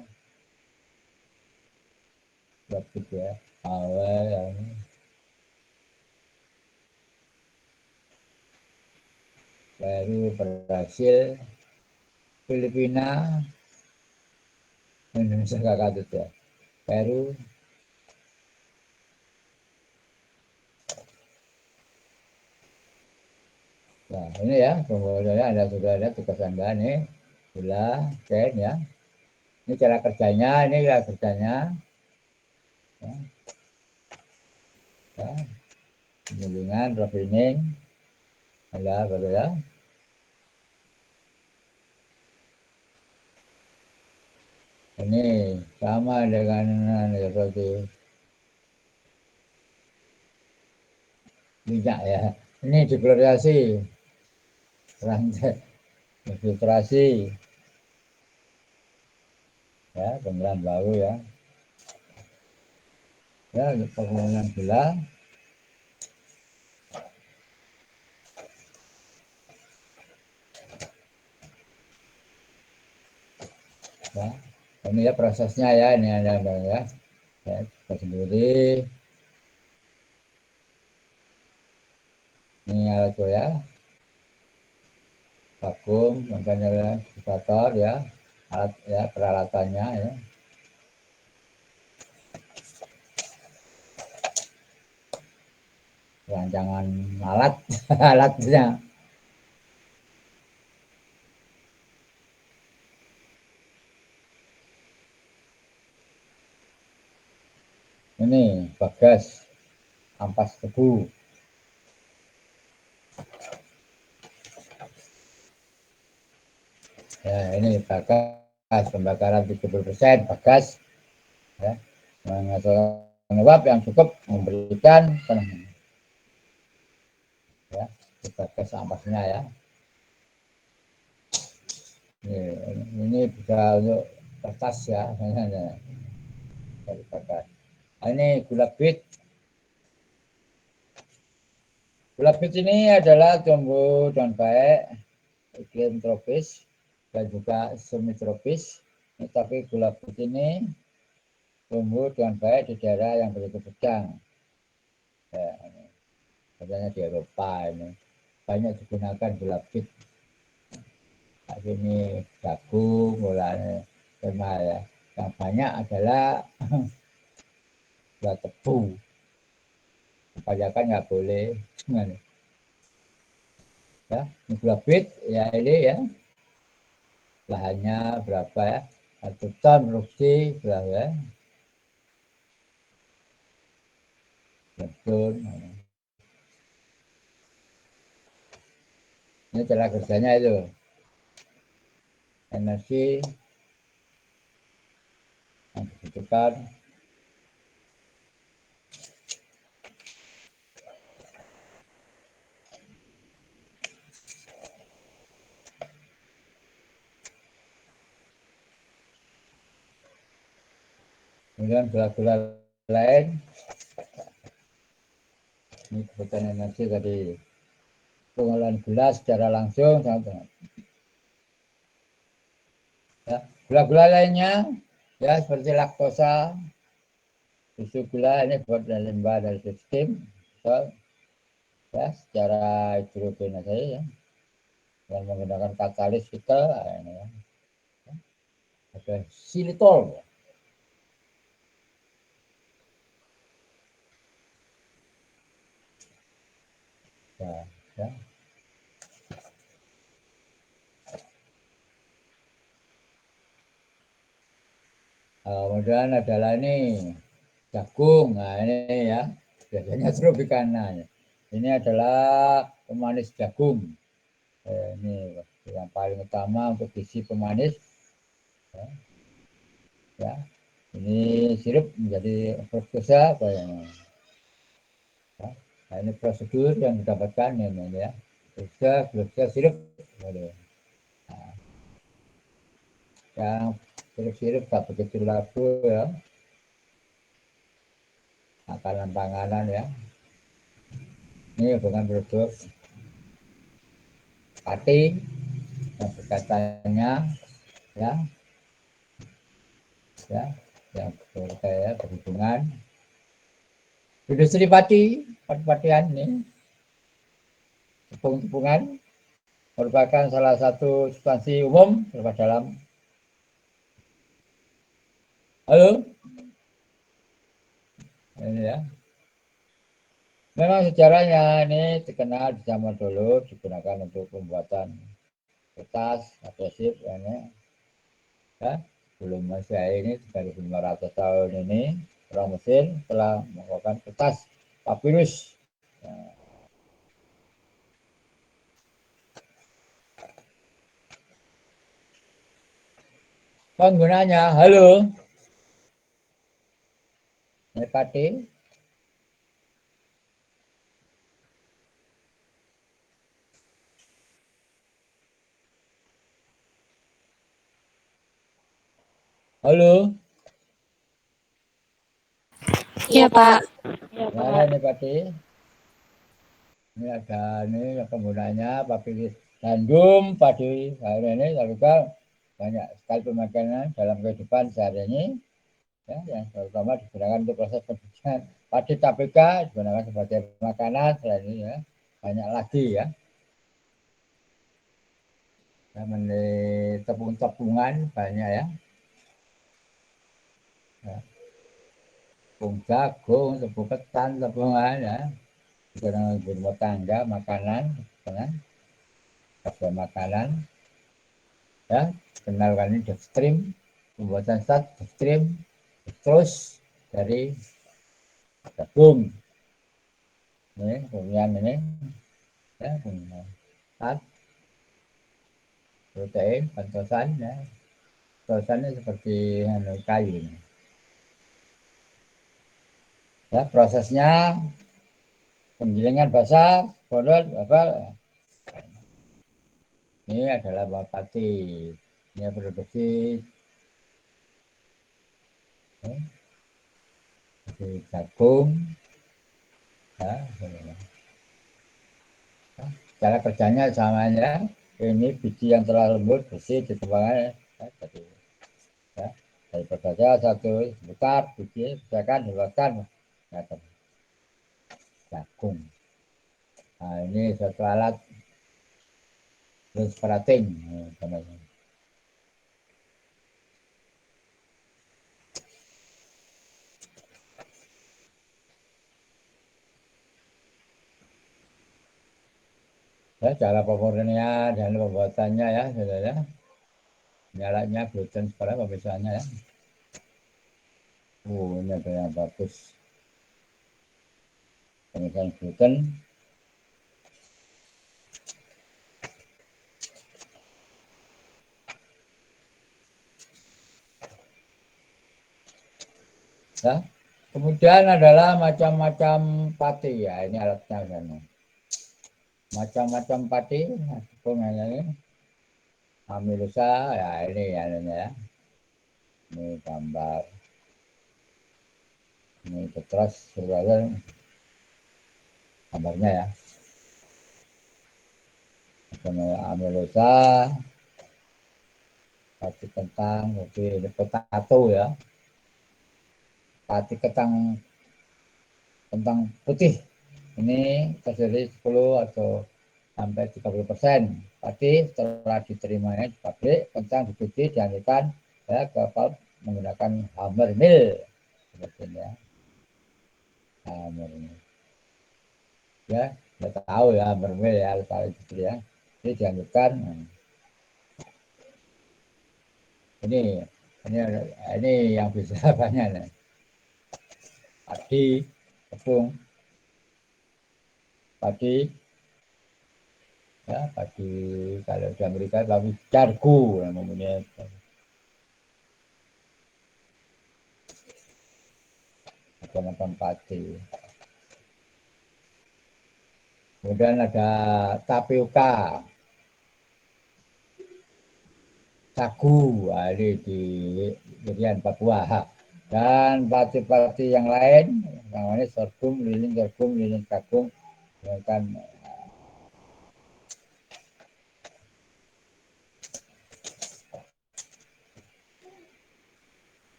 Gula bit ya. Awal yang baru Brasil, Filipina, Indonesia kakak itu ya. Peru, nah ini ya kemudian Anda sudah ada tugas Anda nih gula ken ya. Ini cara kerjanya, ini cara kerjanya ya, ya. Penggilingan, refining ada baru ya. Ini sama dengan seperti minyak ya. Ini deklorasi, rantai filtrasi ya, pengolahan baru ya. Ya, pengolahan gula. Ya. Ini ya prosesnya ya, ini ada ya. Ya, sendiri. Ini alat ya. Vakum, makanya disator ya, alat ya peralatannya ya. Rancangan alat, alatnya. Ini bagas ampas tebu. Ya, ini bagas pembakaran 70% bagas ya. Menghasilkan penyebab yang cukup memberikan ya, bagas ampasnya ya. Ini bisa untuk kertas ya, dari bagas. Ini gula bit. Gula bit ini adalah tumbuh dan baik iklim tropis dan juga semi tropis. Tapi gula bit ini tumbuh dengan baik di daerah yang begitu sedang. Ya, misalnya di Eropa ini banyak digunakan gula bit. Ini jagung, gula ya. Yang banyak adalah gula tebu. Kebanyakan nggak boleh. Ya, gula bit ya ini ya. Lahannya berapa ya? 1 ton produksi berapa ya? Betul. Ini cara kerjanya itu. Energi yang dibutuhkan Kemudian gula-gula lain, ini kebutuhan energi tadi. Pengolahan gula secara langsung sangat. Ya, gula-gula lainnya ya seperti laktosa, susu gula ini buat limbah dari sistem, so, ya secara hidrogen saja ya, dengan menggunakan katalis kita, ini ya. Ada xilitol. Ya, ya. Kemudian adalah ini jagung. Nah ini ya biasanya tropicana. Ini adalah pemanis jagung. Ini yang paling utama untuk gizi pemanis. Ya, ya. Ini sirup menjadi fruktosa. Ya. Nah, ini prosedur yang didapatkan ini ya. Fruktosa sirup. Nah, yang sirup-sirup tak begitu laku ya. Makanan panganan ya. Ini bukan produk pati yang berkaitannya ya yang berhubungan industri pati-patian ini tepung-tepungan merupakan salah satu substansi umum terdapat dalam ini ya. Memang sejarahnya ini terkenal di zaman dulu digunakan untuk pembuatan kertas adhesif ini ya. Sebelum Masehi ini 3.500 tahun ini orang Mesir telah melakukan kertas papirus. Nah, penggunanya, halo, Nepati. Halo. Iya, Pak. Ya, Nepati. Ini ada ini penggunanya papirus gandum, padi. Nah, ini juga banyak sekali pemakaian dalam kehidupan sehari-hari. Ya, yang terutama digunakan untuk proses pencucian padi tapioka digunakan sebagai makanan selain ini ya banyak lagi ya. Tepung-tepungan banyak ya. Ya. Tepung jagung, tepung ketan, tepungan ya. Digunakan di rumah tangga makanan, dengan ada makanan ya. Kenalkan ini dextrim, pembuatan zat dextrim, terus dari jagung. Ini kemudian ini ya, zat protein, pantosan ya. Pantosannya seperti kayu. Ya, prosesnya penggilingan basah, bodol, apa? Ini adalah buah pati. Ini produksi ya, jagung. Ya, cara kerjanya sama ya. Ini biji yang telah lembut bersih dituangkan ya, ya. Daripada saja satu besar biji misalkan dibuatkan ya, jagung. Nah, ini satu alat terus perating. Ya, cara pemurnian dan pembuatannya ya, saudara. Nyalanya gluten sekarang pemisahannya ya. Ini ada yang bagus. Pemisahan gluten. Ya. Kemudian adalah macam-macam pati ya. Ini alatnya sana. Macam-macam pati. Ini amilosa ya ini ya. Ini gambar. Ini terus survival gambarnya ya. Amilosa, pati kentang, jadi potato ya. Pati kentang putih ini terjadi 10 atau sampai 30%. Pati setelah diterimanya di pabrik, kentang dicuci, dihancurkan ya, ke pulp menggunakan hammer mill. Seperti ini ya. Hammer mill. Ya, kita tahu ya hammer mill ya, kalau gitu ya. Ini dihancurkan. Ini ini yang bisa banyak nih. Padi, tepung, padi, ya padi kalau di Amerika tapi cargo namanya, macam padi. Kemudian ada tapioka, sagu, ini di bagian Papua. Dan padi-padi yang lain, namanya sorghum, lilin jagung, kan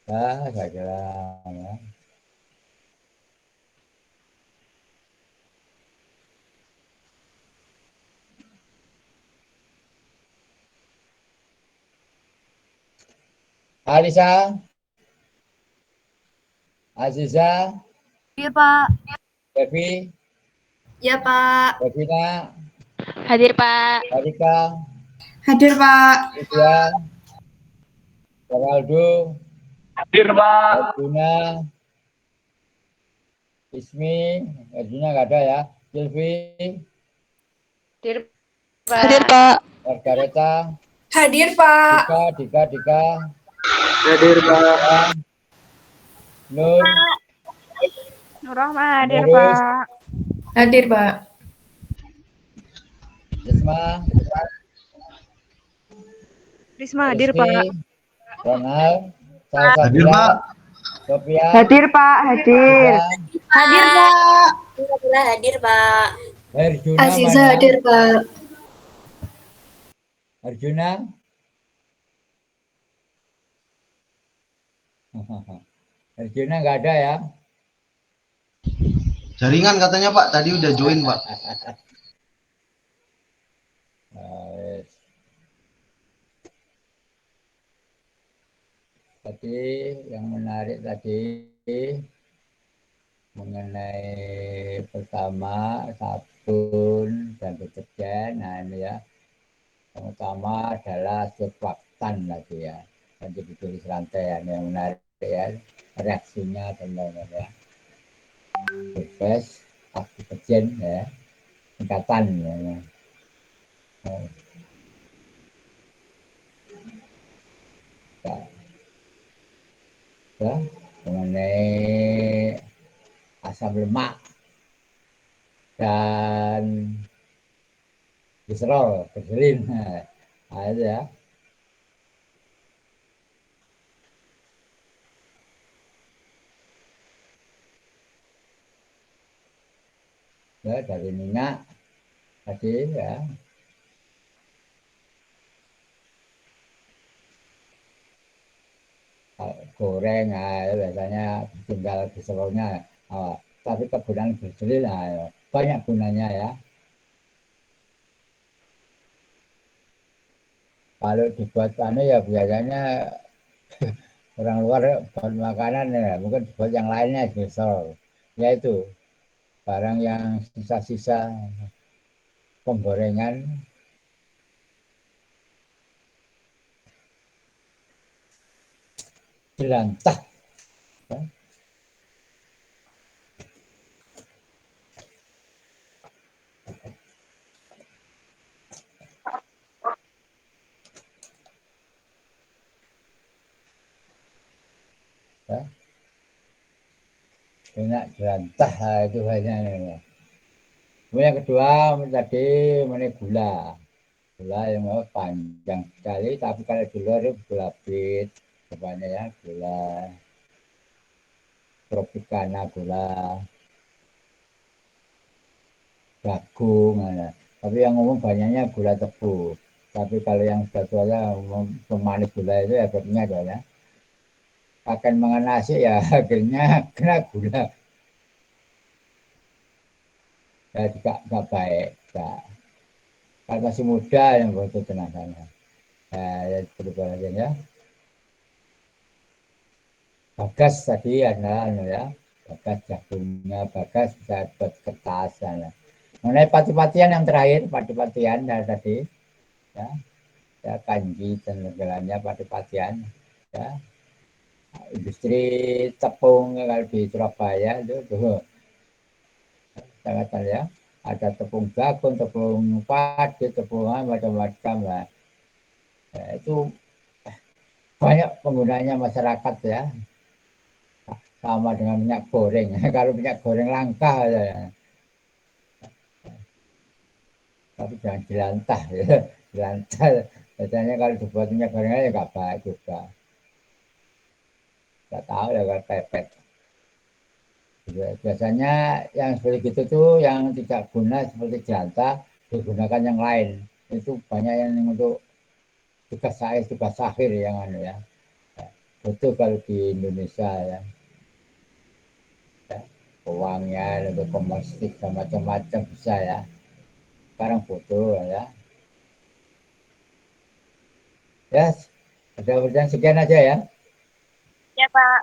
ya saya kira ya. Alisa, Aziza, Iya, Pak. Devi, Iya, Pak. Devina, Hadir, Pak. Marika, Hadir, Pak. Lydia, Ronaldo, Hadir, Pak. Arjuna, Ismi, Arjuna nggak ada ya. Silvi, Hadir, Pak. Margareta, Hadir, Pak. Dika, Hadir, Pak. Nur, Nurrahma hadir, Nurus, Pak. Hadir, Pak. Risma, Risma hadir, Pak. Rizky, Ronald, Hadir, Salsabila, Pak. Sophia, Hadir, Pak. Hadir. Hadir, Pak. Alhamdulillah hadir, Pak. Arjuna Aziza mana? hadir, Pak. Arjuna? Arjuna nggak ada ya? Jaringan katanya, Pak. Tadi udah join, Pak. Tadi yang menarik tadi mengenai pertama sabun dan deterjen. Nah ini ya, yang utama adalah surfaktan tadi ya, dan ditulis rantaian yang menarik ya, reaksinya teman-teman ya. Surface, deterjen ya, tingkatan ya. Ya, mengenai asam lemak dan glycerol, gliserin. Nah, itu ya. Ya, dari minyak tadi ya. Goreng, nah, biasanya tinggal gliserolnya. Tapi kegunaan gliserin banyak gunanya ya. Kalau dibuat ya biasanya orang luar buat makanan ya, mungkin buat yang lainnya glycerol. Yaitu barang yang sisa-sisa penggorengan jelantah ya. Banyak jelantah itu hanya. Kemudian yang kedua tadi mengenai gula. Gula yang panjang sekali, tapi kalau di luar itu gula bit, sebanyak ya, gula tropicana, gula jagung, nah. Tapi yang umum banyaknya gula tebu. Tapi kalau yang jadwalnya pemanis gula itu ya berminyak ya. Akan makan nasi ya akhirnya kena gula. Ya juga nggak baik. Nah, kalau masih muda yang butuh tenaganya. Ya berubah aja ya. Bagas tadi ada ya. Bagas jagungnya, bagas bisa buat kertas. Ya. Mengenai pati-patian yang terakhir, pati-patian ya, tadi ya kanji dan segalanya pati-patian ya. Industri tepung kalau di Surabaya itu tuh sangat ya. Ada tepung jagung, tepung padi, tepung macam-macam lah. Ya, itu banyak penggunanya masyarakat ya. Sama dengan minyak goreng. Kalau minyak goreng langka ya. Tapi jangan jelantah ya. Jelantah. Biasanya kalau dibuat minyak goreng ya nggak baik juga. Nggak tahu ya kalau pepet. Biasanya yang seperti itu tuh yang tidak guna seperti jelantah digunakan yang lain. Itu banyak yang untuk tugas akhir yang ya. Betul kalau di Indonesia ya. Uangnya untuk komersil dan macam-macam bisa ya. Sekarang butuh ya. Ya, ada pertanyaan sekian aja ya. Ya, Pak.